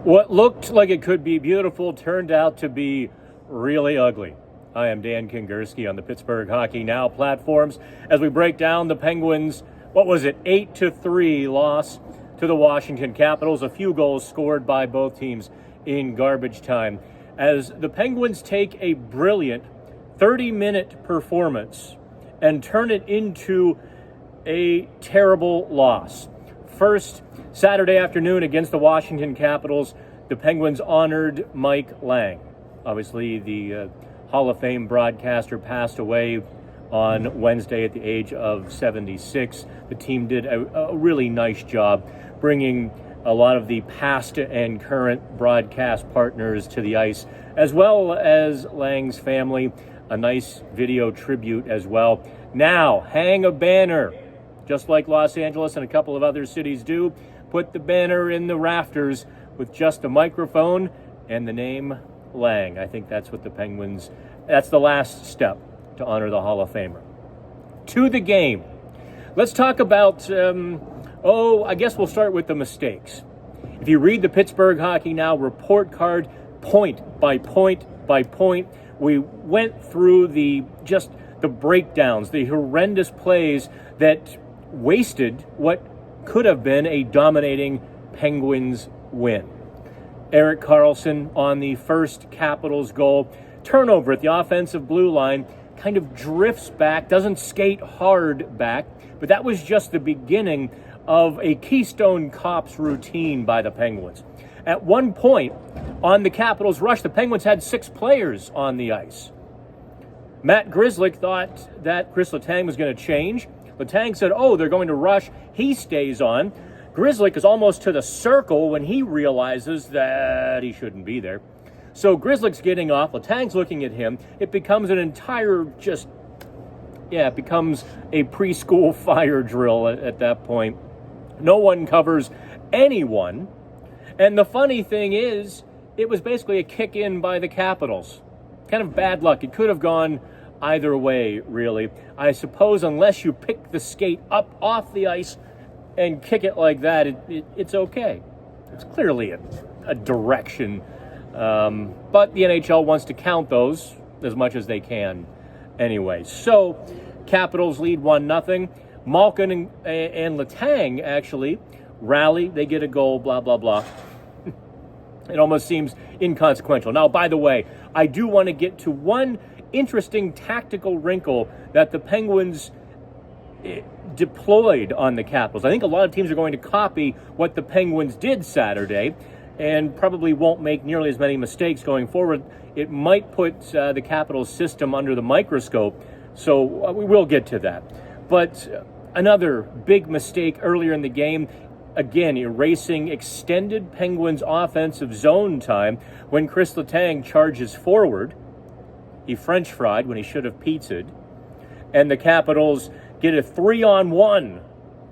What looked like it could be beautiful turned out to be really ugly. I am Dan Kingerski on the Pittsburgh Hockey Now platforms as we break down the Penguins' 8-3 loss to the Washington Capitals. A few goals scored by both teams in garbage time as the Penguins take a brilliant 30-minute performance and turn it into a terrible loss. First, Saturday afternoon against the Washington Capitals, the Penguins honored Mike Lange. Obviously, the Hall of Fame broadcaster passed away on Wednesday at the age of 76. The team did a really nice job bringing a lot of the past and current broadcast partners to the ice, as well as Lange's family. A nice video tribute as well. Now, hang a banner, just like Los Angeles and a couple of other cities do. Put the banner in the rafters with just a microphone and the name Lange. I think that's what the Penguins, that's the last step to honor the Hall of Famer. To the game. Let's talk about, I guess we'll start with the mistakes. If you read the Pittsburgh Hockey Now report card, point by point by point, we went through the breakdowns, the horrendous plays that wasted what could have been a dominating Penguins win. Erik Karlsson on the first Capitals goal. Turnover at the offensive blue line, kind of drifts back, doesn't skate hard back, but that was just the beginning of a Keystone Cops routine by the Penguins. At one point on the Capitals rush, the Penguins had 6 players on the ice. Matt Grzelcyk thought that Chris Letang was going to change. Letang said, they're going to rush. He stays on. Grzelcyk is almost to the circle when he realizes that he shouldn't be there. So Grzelcyk's getting off. Letang's looking at him. It becomes an entire it becomes a preschool fire drill at that point. No one covers anyone. And the funny thing is, it was basically a kick in by the Capitals. Kind of bad luck. It could have gone either way, really. I suppose unless you pick the skate up off the ice and kick it like that, it's okay. It's clearly a direction. But the NHL wants to count those as much as they can anyway. So, Capitals lead 1-0. Malkin and Letang actually rally. They get a goal, blah, blah, blah. It almost seems inconsequential. Now, by the way, I do want to get to one interesting tactical wrinkle that the Penguins deployed on the Capitals. I think a lot of teams are going to copy what the Penguins did Saturday and probably won't make nearly as many mistakes going forward. It might put the Capitals system under the microscope, so we will get to that. But another big mistake earlier in the game, again, erasing extended Penguins offensive zone time when Chris Letang charges forward. He French fried when he should have pizzaed. And the Capitals get a 3-on-1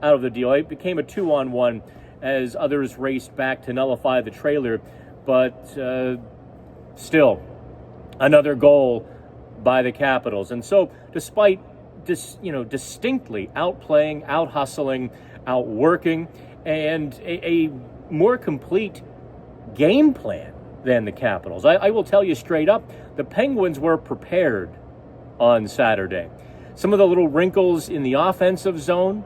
out of the deal. It became a 2-on-1 as others raced back to nullify the trailer. But still, another goal by the Capitals. And so, despite distinctly outplaying, out-hustling, outworking, and a more complete game plan than the Capitals, I will tell you straight up, the Penguins were prepared on Saturday. Some of the little wrinkles in the offensive zone,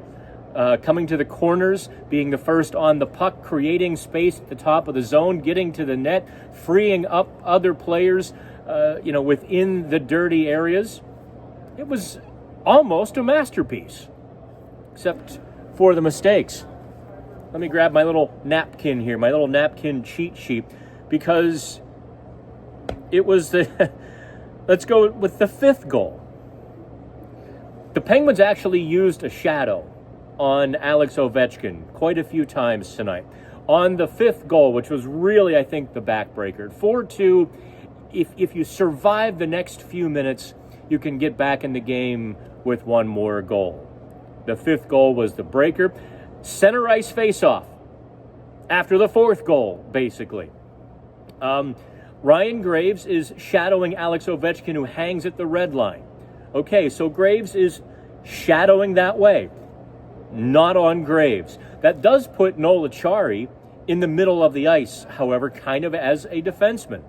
coming to the corners, being the first on the puck, creating space at the top of the zone, getting to the net, freeing up other players, within the dirty areas. It was almost a masterpiece, except for the mistakes. Let me grab my little napkin here, my little napkin cheat sheet, because it was let's go with the 5th goal. The Penguins actually used a shadow on Alex Ovechkin quite a few times tonight. On the 5th goal, which was really, I think, the backbreaker. 4-2, if you survive the next few minutes, you can get back in the game with one more goal. The 5th goal was the breaker. Center ice face-off after the 4th goal, basically. Ryan Graves is shadowing Alex Ovechkin, who hangs at the red line. Okay, so Graves is shadowing that way, not on Graves. That does put Noel Acciari in the middle of the ice, however, kind of as a defenseman.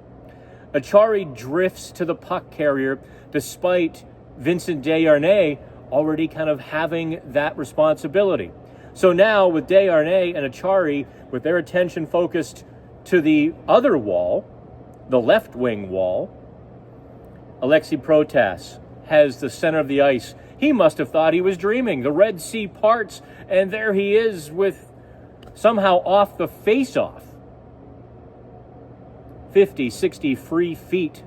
Achari drifts to the puck carrier despite Vincent Desharnais already kind of having that responsibility. So now with Desharnais and Achari, with their attention focused to the other wall, the left wing wall, Alexei Protas has the center of the ice. He must have thought he was dreaming. The Red Sea parts, and there he is with somehow off the face-off. 50, 60 free feet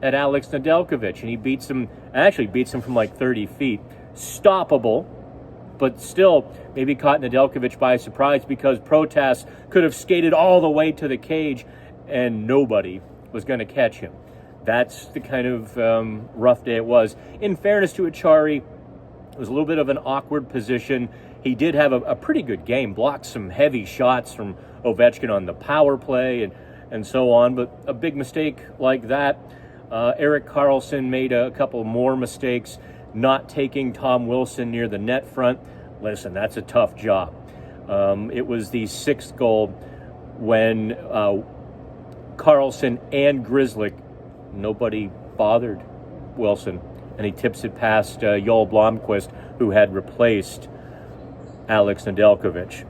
at Alex Nedeljkovic, and he beats him from like 30 feet. Stoppable, but still maybe caught Nedeljkovic by surprise because Protas could have skated all the way to the cage and nobody was going to catch him. That's the kind of rough day it was. In fairness to Achari, it was a little bit of an awkward position. He did have a pretty good game, blocked some heavy shots from Ovechkin on the power play and so on, but a big mistake like that. Erik Karlsson made a couple more mistakes, not taking Tom Wilson near the net front. Listen, that's a tough job. It was the sixth goal when Karlsson and Grzelcyk, nobody bothered Wilson, and he tips it past Joel Blomqvist, who had replaced Alex Nedeljkovic.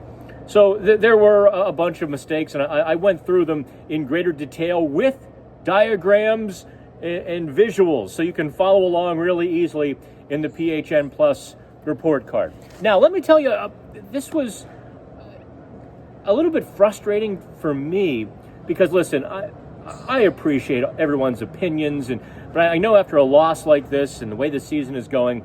So there were a bunch of mistakes, and I went through them in greater detail with diagrams and visuals, so you can follow along really easily in the PHN Plus report card. Now, let me tell you, this was a little bit frustrating for me because, listen, I appreciate everyone's opinions, but I know after a loss like this and the way the season is going,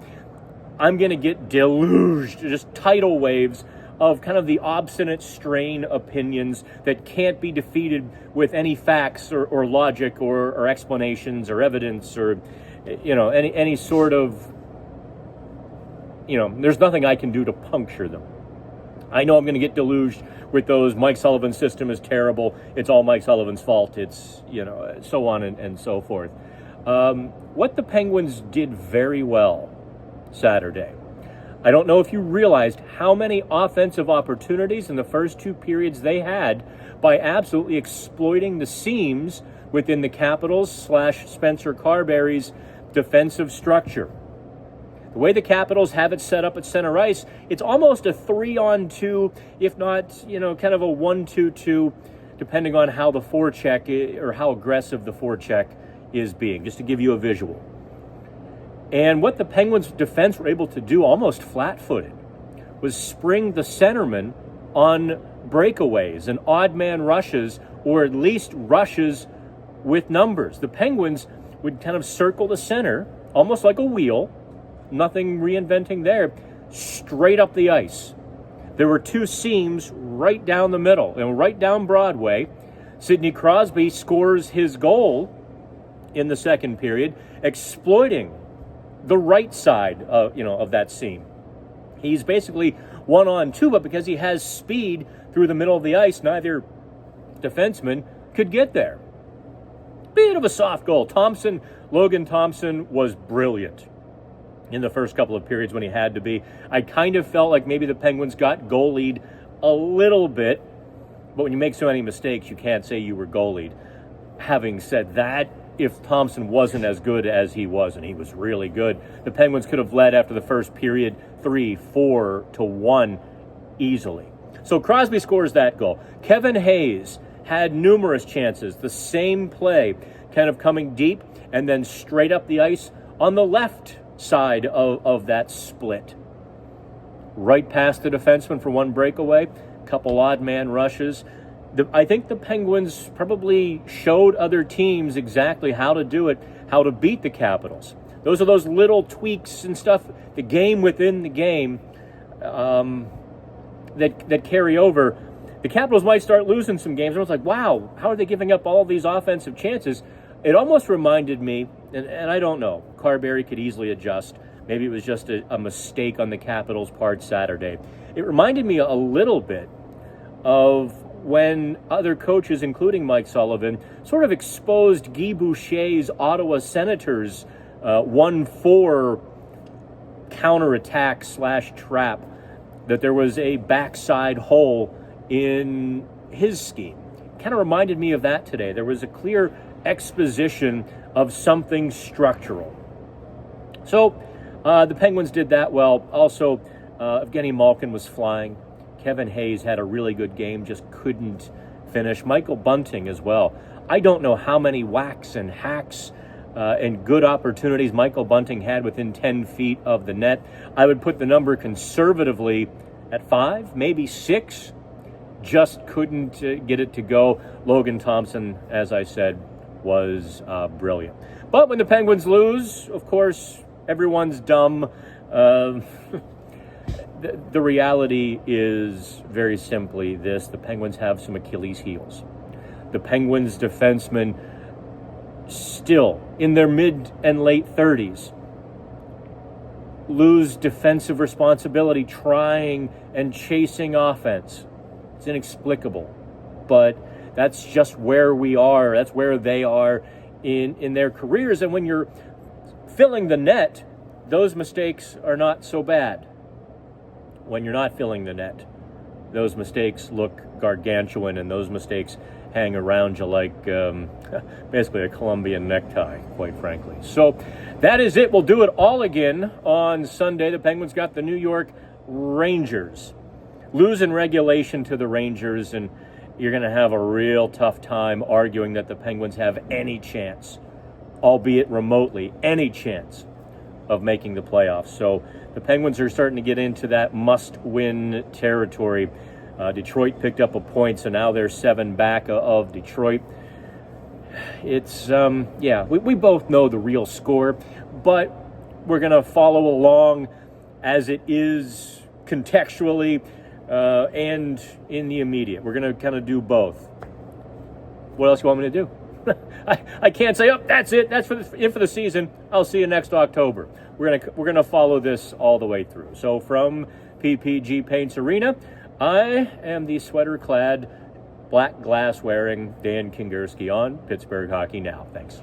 I'm going to get deluged, just tidal waves of kind of the obstinate strain opinions that can't be defeated with any facts or logic or explanations or evidence or, any sort of, there's nothing I can do to puncture them. I know I'm going to get deluged with those Mike Sullivan's system is terrible, it's all Mike Sullivan's fault, it's, so on and so forth. What the Penguins did very well Saturday, I don't know if you realized how many offensive opportunities in the first two periods they had by absolutely exploiting the seams within the Capitals / Spencer Carberry's defensive structure. The way the Capitals have it set up at center ice, it's almost a 3-on-2, if not, kind of a 1-2-2, depending on how the forecheck or how aggressive the forecheck is being, just to give you a visual. And what the Penguins' defense were able to do, almost flat-footed, was spring the centerman on breakaways and odd man rushes, or at least rushes with numbers. The Penguins would kind of circle the center, almost like a wheel, nothing reinventing there, straight up the ice. There were two seams right down the middle, right down Broadway. Sidney Crosby scores his goal in the second period, exploiting the right side of that seam. He's basically 1-on-2, but because he has speed through the middle of the ice, neither defenseman could get there. Bit of a soft goal. Logan Thompson was brilliant in the first couple of periods when he had to be. I kind of felt like maybe the Penguins got goalied a little bit, but when you make so many mistakes, you can't say you were goalied. Having said that, if Thompson wasn't as good as he was, and he was really good, the Penguins could have led after the first period 3-4-1 easily. So Crosby scores that goal. Kevin Hayes had numerous chances, the same play, kind of coming deep and then straight up the ice on the left side of that split. Right past the defenseman for one breakaway, couple odd man rushes. I think the Penguins probably showed other teams exactly how to do it, how to beat the Capitals. Those are those little tweaks and stuff, the game within the game, that carry over. The Capitals might start losing some games. Everyone's like, wow, how are they giving up all these offensive chances? It almost reminded me, and I don't know, Carberry could easily adjust. Maybe it was just a mistake on the Capitals' part Saturday. It reminded me a little bit of when other coaches, including Mike Sullivan, sort of exposed Guy Boucher's Ottawa Senators 1-4 counterattack / trap, that there was a backside hole in his scheme. Kind of reminded me of that today. There was a clear exposition of something structural. So the Penguins did that well. Also, Evgeny Malkin was flying. Kevin Hayes had a really good game, just couldn't finish. Michael Bunting as well. I don't know how many whacks and hacks and good opportunities Michael Bunting had within 10 feet of the net. I would put the number conservatively at 5, maybe 6. Just couldn't get it to go. Logan Thompson, as I said, was brilliant. But when the Penguins lose, of course, everyone's dumb. The reality is very simply this: the Penguins have some Achilles heels. The Penguins defensemen, still in their mid and late 30s, lose defensive responsibility trying and chasing offense. It's inexplicable, but that's just where we are. That's where they are in their careers. And when you're filling the net, those mistakes are not so bad. When you're not filling the net, those mistakes look gargantuan, and those mistakes hang around you like basically a Colombian necktie, quite frankly. So that is it. We'll do it all again on Sunday. The Penguins got the New York Rangers. Lose in regulation to the Rangers, and you're going to have a real tough time arguing that the Penguins have any chance, albeit remotely, any chance of making the playoffs. So the Penguins are starting to get into that must-win territory. Detroit picked up a point, so now they're 7 back of Detroit. It's, we both know the real score, but we're going to follow along as it is contextually and in the immediate. We're going to kind of do both. What else you want me to do? I can't say, that's it. That's for the season. I'll see you next October. We're gonna follow this all the way through. So from PPG Paints Arena, I am the sweater-clad, black glass-wearing Dan Kingerski on Pittsburgh Hockey Now. Thanks.